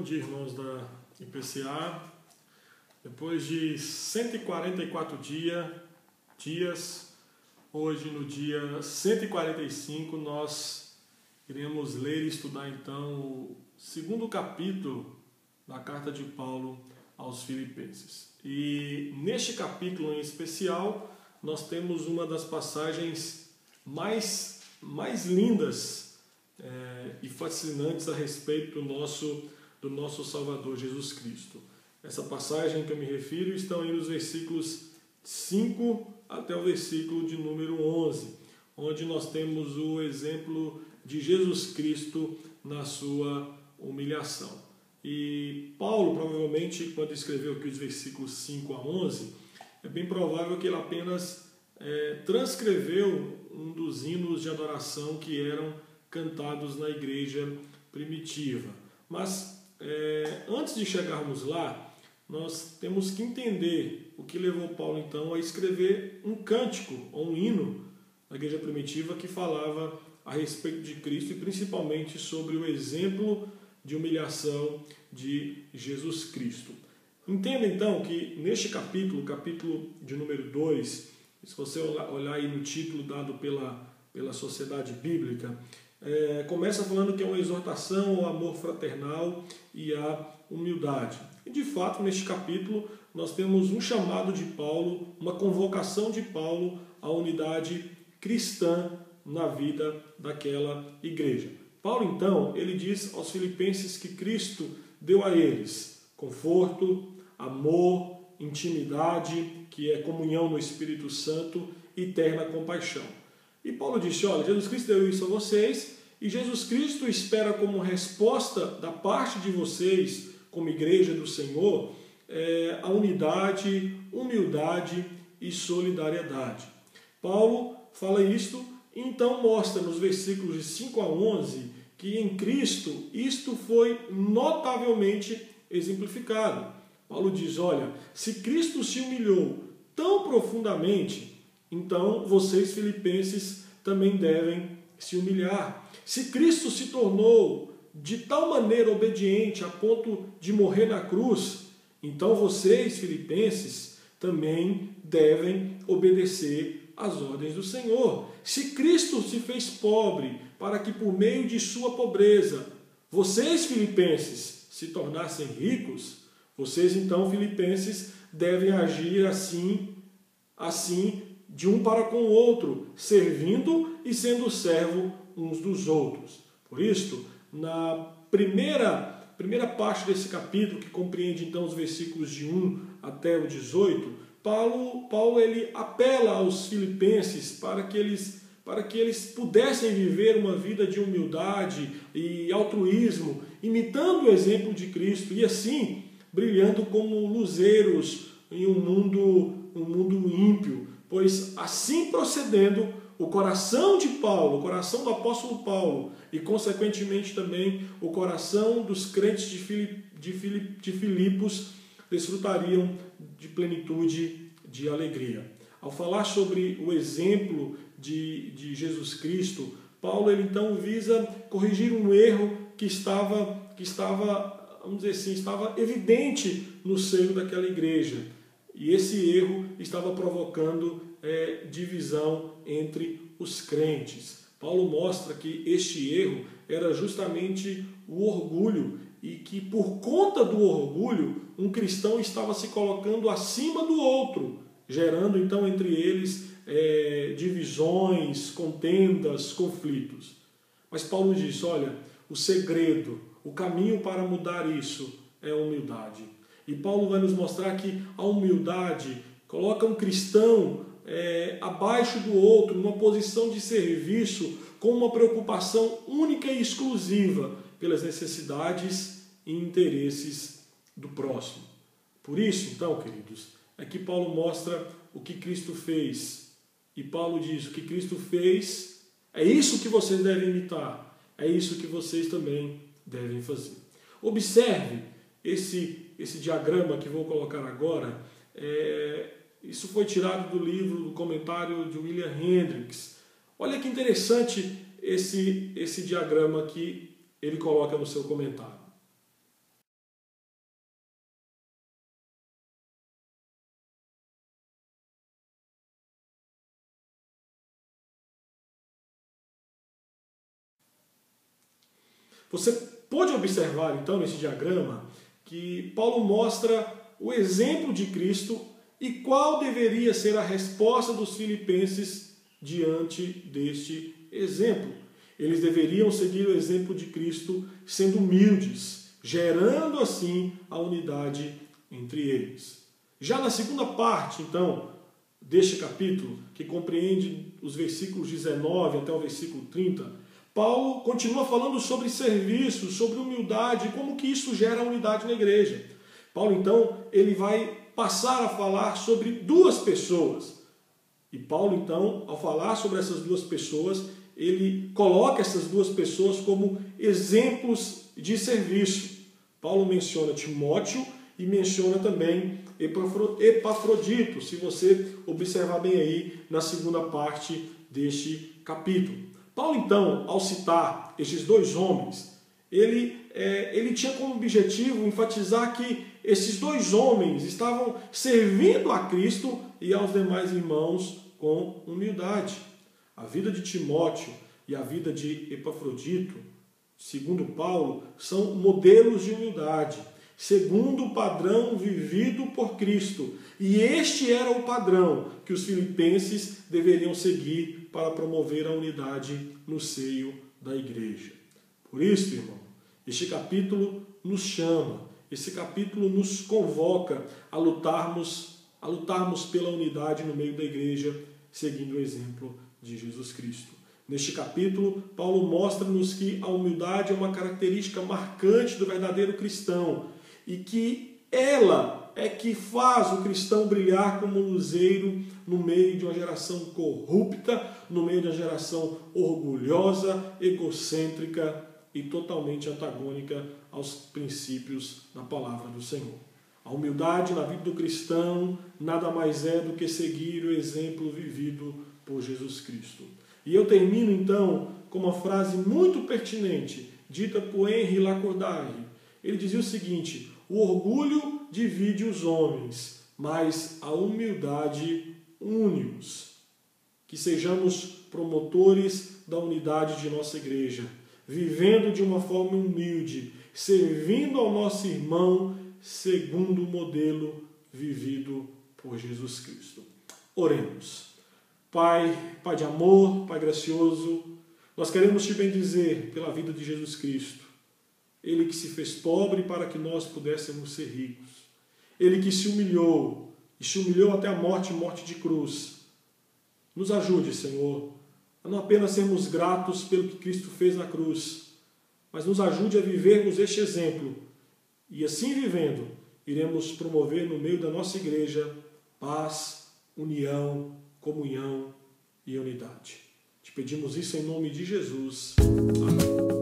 dia, irmãos da IPCA. Depois de 144 dias, hoje no dia 145, nós iremos ler e estudar então o segundo capítulo da carta de Paulo aos Filipenses. E neste capítulo em especial, nós temos uma das passagens mais lindas e fascinantes a respeito do nosso Salvador Jesus Cristo. Essa passagem que eu me refiro estão aí nos versículos 5 até o versículo de número 11, onde nós temos o exemplo de Jesus Cristo na sua humilhação. E Paulo, provavelmente, quando escreveu aqui os versículos 5 a 11, é bem provável que ele apenas transcreveu um dos hinos de adoração que eram cantados na igreja primitiva. Mas antes de chegarmos lá, nós temos que entender o que levou Paulo então a escrever um cântico ou um hino na igreja primitiva que falava a respeito de Cristo e principalmente sobre o exemplo de humilhação de Jesus Cristo. Entenda então que neste capítulo de número 2, se você olhar aí no título dado pela Sociedade Bíblica, começa falando que é uma exortação ao amor fraternal e à humildade. E de fato, neste capítulo, nós temos um chamado de Paulo, uma convocação de Paulo à unidade cristã na vida daquela igreja. Paulo, então, ele diz aos filipenses que Cristo deu a eles conforto, amor, intimidade, que é comunhão no Espírito Santo e terna compaixão. E Paulo disse, olha, Jesus Cristo deu isso a vocês e Jesus Cristo espera como resposta da parte de vocês, como igreja do Senhor, a unidade, humildade e solidariedade. Paulo fala isto e então mostra nos versículos de 5 a 11 que em Cristo isto foi notavelmente exemplificado. Paulo diz, olha, se Cristo se humilhou tão profundamente, então vocês filipenses também devem se humilhar. Se Cristo se tornou de tal maneira obediente a ponto de morrer na cruz, então vocês filipenses também devem obedecer às ordens do Senhor. Se Cristo se fez pobre para que por meio de sua pobreza vocês filipenses se tornassem ricos, vocês então filipenses devem agir assim de um para com o outro, servindo e sendo servo uns dos outros. Por isso, na primeira parte desse capítulo, que compreende então os versículos de 1 até o 18, Paulo ele apela aos filipenses para que eles pudessem viver uma vida de humildade e altruísmo, imitando o exemplo de Cristo e assim brilhando como luzeiros em um mundo ímpio. Pois assim procedendo, o coração de Paulo, o coração do apóstolo Paulo e consequentemente também o coração dos crentes de Filipos desfrutariam de plenitude de alegria. Ao falar sobre o exemplo de Jesus Cristo, Paulo ele então visa corrigir um erro que estava, vamos dizer assim, estava evidente no seio daquela igreja. E esse erro estava provocando divisão entre os crentes. Paulo mostra que este erro era justamente o orgulho e que por conta do orgulho um cristão estava se colocando acima do outro, gerando então entre eles divisões, contendas, conflitos. Mas Paulo diz, olha, o segredo, o caminho para mudar isso é a humildade. E Paulo vai nos mostrar que a humildade coloca um cristão abaixo do outro, numa posição de serviço, com uma preocupação única e exclusiva pelas necessidades e interesses do próximo. Por isso, então, queridos, é que Paulo mostra o que Cristo fez. E Paulo diz, o que Cristo fez, é isso que vocês devem imitar, é isso que vocês também devem fazer. Observe esse diagrama que vou colocar agora. Isso foi tirado do livro, do comentário de William Hendricks. Olha que interessante esse diagrama que ele coloca no seu comentário. Você pode observar, então, nesse diagrama, que Paulo mostra o exemplo de Cristo e qual deveria ser a resposta dos filipenses diante deste exemplo. Eles deveriam seguir o exemplo de Cristo sendo humildes, gerando assim a unidade entre eles. Já na segunda parte, então, deste capítulo, que compreende os versículos 19 até o versículo 30, Paulo continua falando sobre serviço, sobre humildade, como que isso gera unidade na igreja. Paulo, então, ele vai passar a falar sobre duas pessoas. E Paulo, então, ao falar sobre essas duas pessoas, ele coloca essas duas pessoas como exemplos de serviço. Paulo menciona Timóteo e menciona também Epafrodito, se você observar bem aí na segunda parte deste capítulo. Paulo, então, ao citar estes dois homens, ele tinha como objetivo enfatizar que esses dois homens estavam servindo a Cristo e aos demais irmãos com humildade. A vida de Timóteo e a vida de Epafrodito, segundo Paulo, são modelos de humildade, segundo o padrão vivido por Cristo. E este era o padrão que os filipenses deveriam seguir para promover a unidade no seio da igreja. Por isso, irmão, este capítulo nos chama, esse capítulo nos convoca a lutarmos pela unidade no meio da igreja, seguindo o exemplo de Jesus Cristo. Neste capítulo, Paulo mostra-nos que a humildade é uma característica marcante do verdadeiro cristão e que ela é que faz o cristão brilhar como um luzeiro no meio de uma geração corrupta, no meio de uma geração orgulhosa, egocêntrica e totalmente antagônica aos princípios da palavra do Senhor. A humildade na vida do cristão nada mais é do que seguir o exemplo vivido por Jesus Cristo. E eu termino então com uma frase muito pertinente, dita por Henri Lacordaire. Ele dizia o seguinte: o orgulho divide os homens, mas a humildade une-os. Que sejamos promotores da unidade de nossa igreja, vivendo de uma forma humilde, servindo ao nosso irmão segundo o modelo vivido por Jesus Cristo. Oremos. Pai de amor, Pai gracioso, nós queremos te bendizer pela vida de Jesus Cristo. Ele que se fez pobre para que nós pudéssemos ser ricos. Ele que se humilhou, e se humilhou até a morte de cruz. Nos ajude, Senhor, a não apenas sermos gratos pelo que Cristo fez na cruz, mas nos ajude a vivermos este exemplo. E assim vivendo, iremos promover no meio da nossa igreja paz, união, comunhão e unidade. Te pedimos isso em nome de Jesus. Amém.